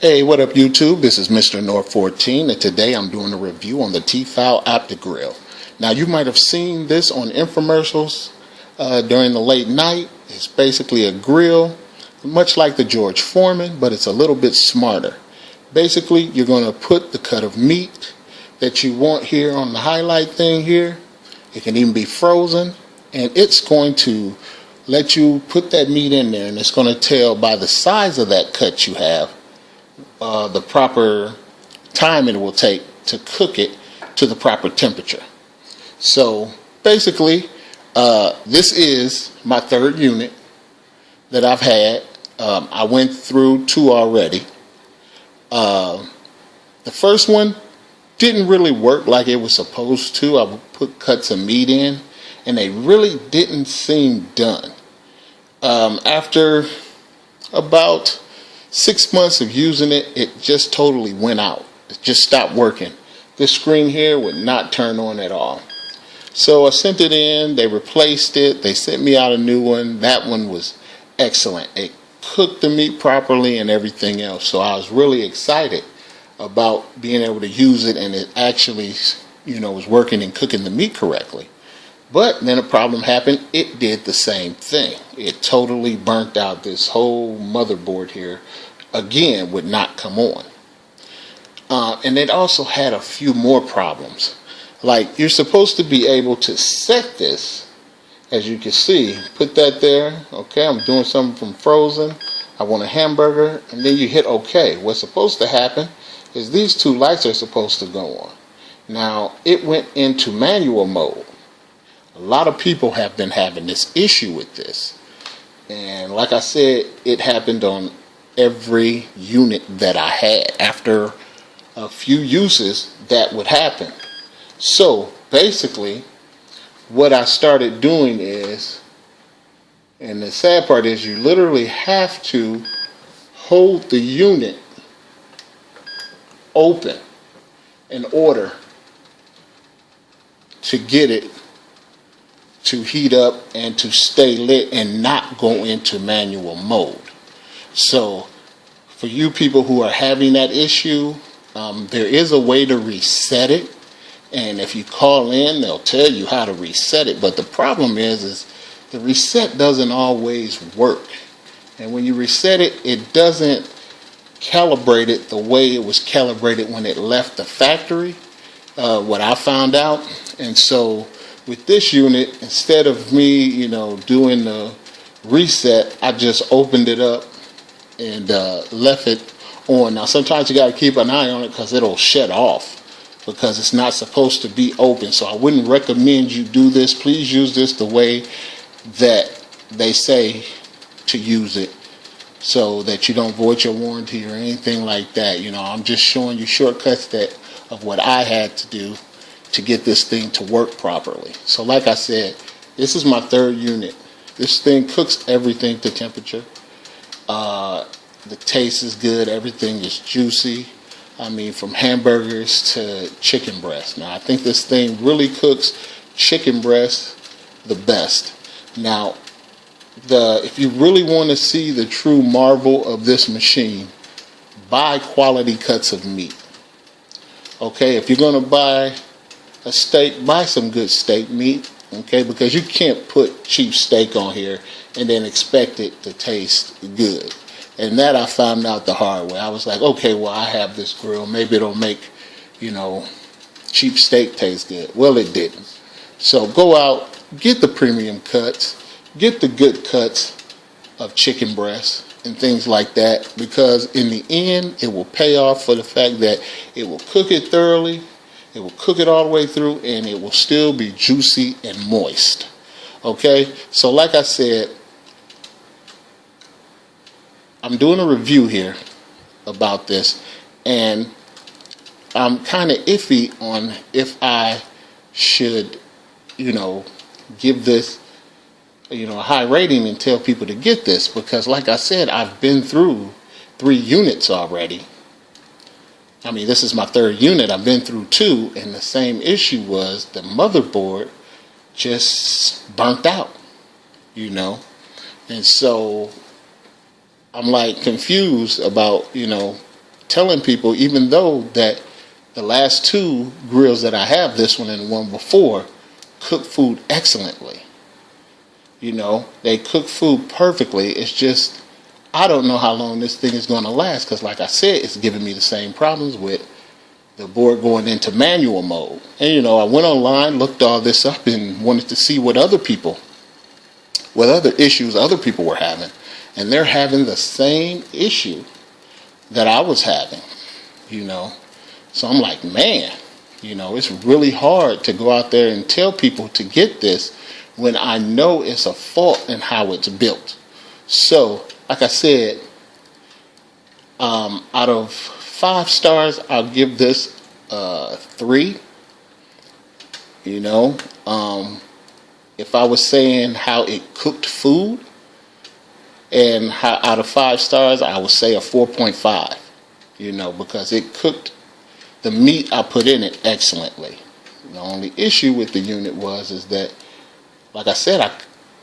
Hey, what up YouTube? This is Mr. North 14 and today I'm doing a review on the T-FAL OPTIGRILL. Now you might have seen this on infomercials during the late night. It's basically a grill, much like the George Foreman, but it's a little bit smarter. Basically, you're going to put the cut of meat that you want here on the highlight thing here. It can even be frozen, and it's going to let you put that meat in there, and it's going to tell by the size of that cut you have the proper time it will take to cook it to the proper temperature. So basically, this is my third unit that I've had. I went through two already. The first one didn't really work like it was supposed to. I would put cuts of meat in, and they really didn't seem done. After about 6 months of using it, it just totally went out. It just stopped working. This screen here would not turn on at all. So I sent it in, they replaced it, they sent me out a new one. That one was excellent. It cooked the meat properly and everything else. So I was really excited about being able to use it, and it actually, was working and cooking the meat correctly. But then a problem happened. It did the same thing. It totally burnt out. This whole motherboard here, again, would not come on. And it also had a few more problems. Like, you're supposed to be able to set this, as you can see. Put that there. Okay, I'm doing something from frozen. I want a hamburger. And then you hit OK. What's supposed to happen is these two lights are supposed to go on. Now, it went into manual mode. A lot of people have been having this issue with this, and like I said, it happened on every unit that I had. After a few uses, that would happen. So basically what I started doing is, and the sad part is, you literally have to hold the unit open in order to get it to heat up and to stay lit and not go into manual mode. So for you people who are having that issue, there is a way to reset it, and if you call in, they'll tell you how to reset it. But the problem is the reset doesn't always work, and when you reset it, it doesn't calibrate it the way it was calibrated when it left the factory, what I found out. And so with this unit, instead of me, doing the reset, I just opened it up and left it on. Now, sometimes you got to keep an eye on it because it'll shut off because it's not supposed to be open. So I wouldn't recommend you do this. Please use this the way that they say to use it, so that you don't void your warranty or anything like that. I'm just showing you shortcuts of what I had to do to get this thing to work properly. So like I said, this is my third unit. This thing cooks everything to temperature. The taste is good. Everything is juicy. I mean, from hamburgers to chicken breast. Now, I think this thing really cooks chicken breast the best. Now, if you really want to see the true marvel of this machine, buy quality cuts of meat. Okay, if you're going to buy a steak, buy some good steak meat, okay, because you can't put cheap steak on here and then expect it to taste good. And that I found out the hard way. I was like, okay, well, I have this grill, maybe it'll make, cheap steak taste good. Well, it didn't. So go out, get the premium cuts, get the good cuts of chicken breast and things like that, because in the end, it will pay off for the fact that it will cook it thoroughly. It will cook it all the way through, and it will still be juicy and moist. Okay? So like I said, I'm doing a review here about this, and I'm kind of iffy on if I should, give this, a high rating and tell people to get this, because like I said, I've been through 3 units already. I mean, this is my third unit. I've been through 2, and the same issue was the motherboard just burnt out, And so I'm like confused about, telling people, even though that the last two grills that I have, this one and the one before, cook food excellently. You know, they cook food perfectly. It's just, I don't know how long this thing is going to last, because like I said, it's giving me the same problems with the board going into manual mode. And you know, I went online, looked all this up, and wanted to see what other issues other people were having. And they're having the same issue that I was having, you know. So I'm like, man, you know, it's really hard to go out there and tell people to get this when I know it's a fault in how it's built. So, like I said, out of 5 stars, I'll give this 3. You know, if I was saying how it cooked food, and how, out of 5 stars, I would say a 4.5. You know, because it cooked the meat I put in it excellently. The only issue with the unit is that, like I said,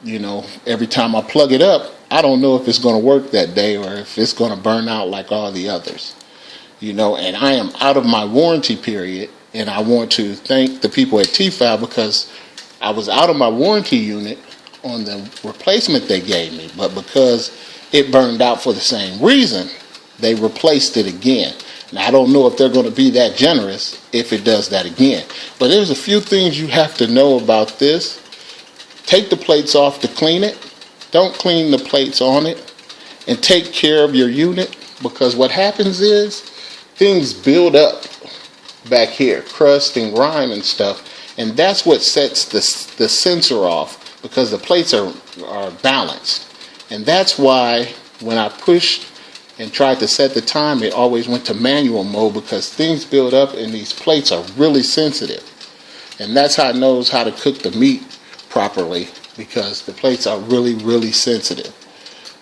you know, every time I plug it up, I don't know if it's going to work that day or if it's going to burn out like all the others. You know, and I am out of my warranty period, and I want to thank the people at T-FAL, because I was out of my warranty unit on the replacement they gave me, but because it burned out for the same reason, they replaced it again. Now, I don't know if they're going to be that generous if it does that again. But there's a few things you have to know about this. Take the plates off to clean it. Don't clean the plates on it. And take care of your unit, because what happens is things build up back here, crust and grime and stuff. And that's what sets the sensor off, because the plates are balanced. And that's why when I pushed and tried to set the time, it always went to manual mode, because things build up and these plates are really sensitive. And that's how it knows how to cook the meat properly, because the plates are really, really sensitive.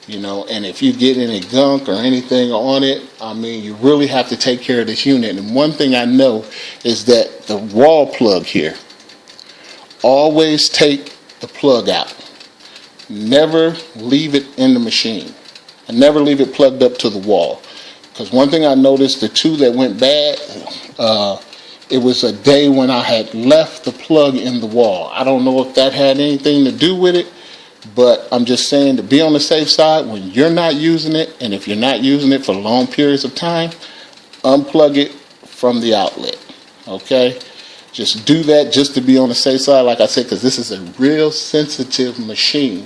You know, and if you get any gunk or anything on it, I mean, you really have to take care of this unit. And one thing I know is that the wall plug here, always take the plug out. Never leave it in the machine. And never leave it plugged up to the wall. Because one thing I noticed, the 2 that went bad, it was a day when I had left the plug in the wall. I don't know if that had anything to do with it, but I'm just saying, to be on the safe side, when you're not using it, and if you're not using it for long periods of time, unplug it from the outlet. Okay? Just do that just to be on the safe side, like I said, because this is a real sensitive machine.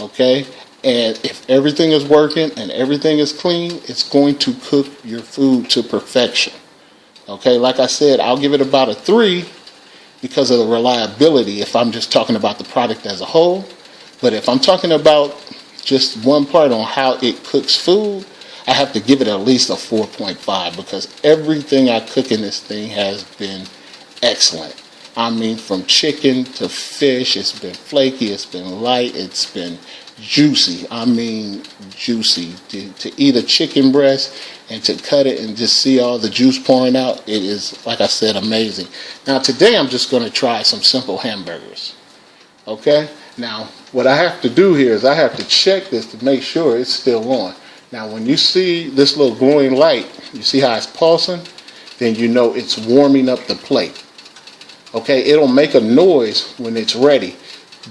Okay? And if everything is working and everything is clean, it's going to cook your food to perfection. Okay, like I said, I'll give it about a 3 because of the reliability if I'm just talking about the product as a whole. But if I'm talking about just one part on how it cooks food, I have to give it at least a 4.5, because everything I cook in this thing has been excellent. I mean, from chicken to fish, it's been flaky, it's been light, it's been juicy. I mean, juicy. To eat a chicken breast and to cut it and just see all the juice pouring out, it is, like I said, amazing. Now, today I'm just going to try some simple hamburgers. Okay? Now, what I have to do here is I have to check this to make sure it's still on. Now, when you see this little glowing light, you see how it's pulsing? Then you know it's warming up the plate. Okay? It'll make a noise when it's ready,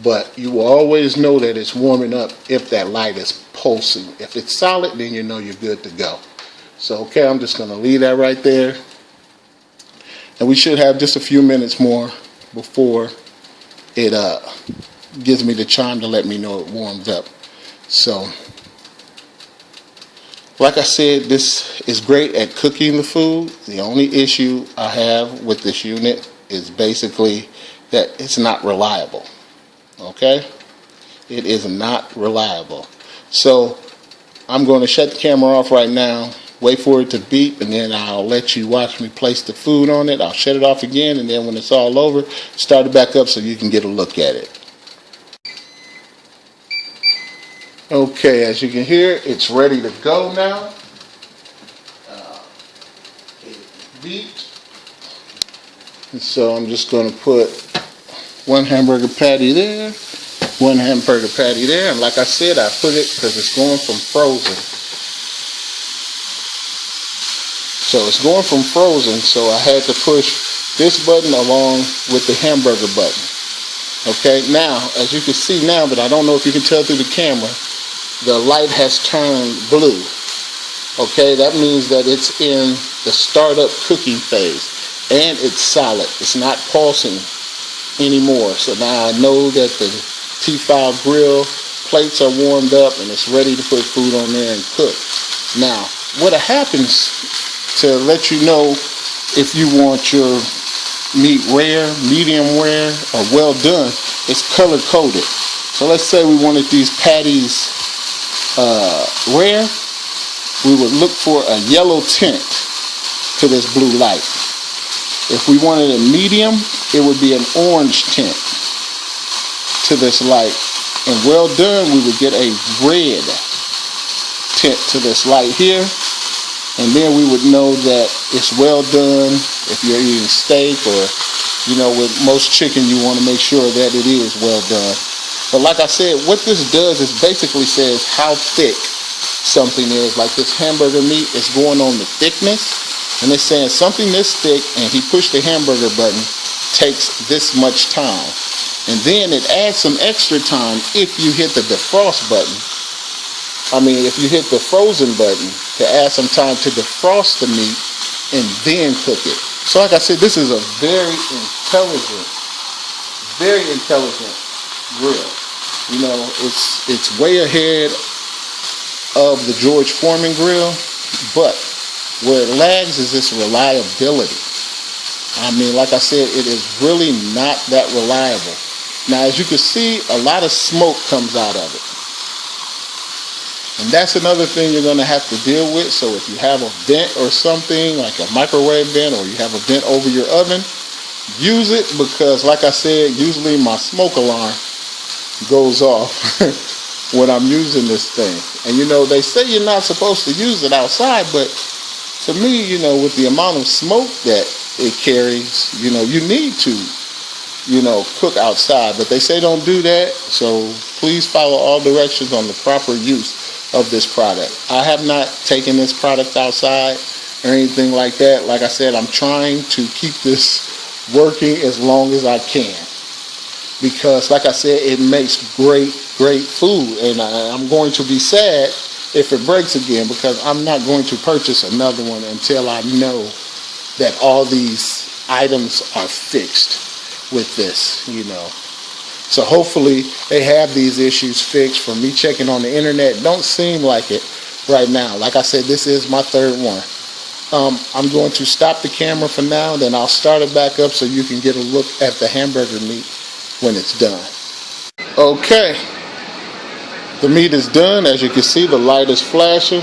but you will always know that it's warming up if that light is pulsing. If it's solid, then you know you're good to go. So, okay, I'm just going to leave that right there. And we should have just a few minutes more before it gives me the chime to let me know it warmed up. So, like I said, this is great at cooking the food. The only issue I have with this unit is basically that it's not reliable. Okay? It is not reliable. So, I'm going to shut the camera off right now, wait for it to beep, and then I'll let you watch me place the food on it. I'll shut it off again, and then when it's all over, start it back up so you can get a look at it. Okay, as you can hear, it's ready to go now. It beeped. And so I'm just going to put one hamburger patty there, one hamburger patty there, and like I said, I put it because it's going from frozen So it's going from frozen, so I had to push this button along with the hamburger button. Okay, now, as you can see now, but I don't know if you can tell through the camera, the light has turned blue. Okay, that means that it's in the startup cooking phase, and it's solid. It's not pulsing anymore. So now I know that the T-FAL grill plates are warmed up and it's ready to put food on there and cook. Now, what happens to let you know if you want your meat rare, medium rare, or well done, it's color coded. So let's say we wanted these patties rare, we would look for a yellow tint to this blue light. If we wanted a medium, it would be an orange tint to this light. And well done, we would get a red tint to this light here. And then we would know that it's well done. If you're eating steak or, with most chicken, you want to make sure that it is well done. But like I said, what this does is basically says how thick something is. Like this hamburger meat is going on the thickness. And it's saying something this thick, and he pushed the hamburger button, takes this much time. And then it adds some extra time if you hit the defrost button. If you hit the frozen button, to add some time to defrost the meat and then cook it. So like I said, this is a very intelligent grill. It's way ahead of the George Foreman grill, but where it lags is its reliability. Like I said, it is really not that reliable. Now, as you can see, a lot of smoke comes out of it. And that's another thing you're going to have to deal with. So if you have a vent or something, like a microwave vent, or you have a vent over your oven, use it, because like I said, usually my smoke alarm goes off when I'm using this thing. And they say you're not supposed to use it outside, but to me, with the amount of smoke that it carries, you need to, cook outside. But they say don't do that, so please follow all directions on the proper use of this product. I have not taken this product outside or anything like that. Like I said, I'm trying to keep this working as long as I can, because like I said, it makes great food, and I'm going to be sad if it breaks again, because I'm not going to purchase another one until I know that all these items are fixed with this, So hopefully they have these issues fixed. For me checking on the internet, don't seem like it right now. Like I said, this is my third one. I'm going to stop the camera for now, then I'll start it back up so you can get a look at the hamburger meat when it's done. Okay. The meat is done. As you can see, the light is flashing.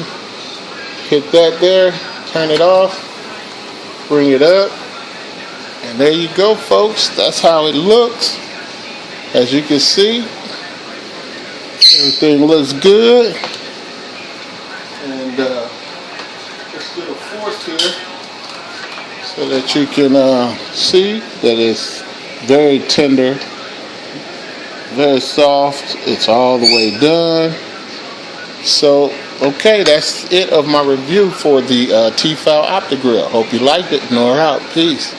Hit that there, turn it off, bring it up, and there you go, folks. That's how it looks. As you can see, everything looks good. And let's get a fork here so that you can see that it's very tender, very soft. It's all the way done. So, okay, that's it of my review for the T-FAL OptiGrill. Hope you liked it. Nor out. Peace.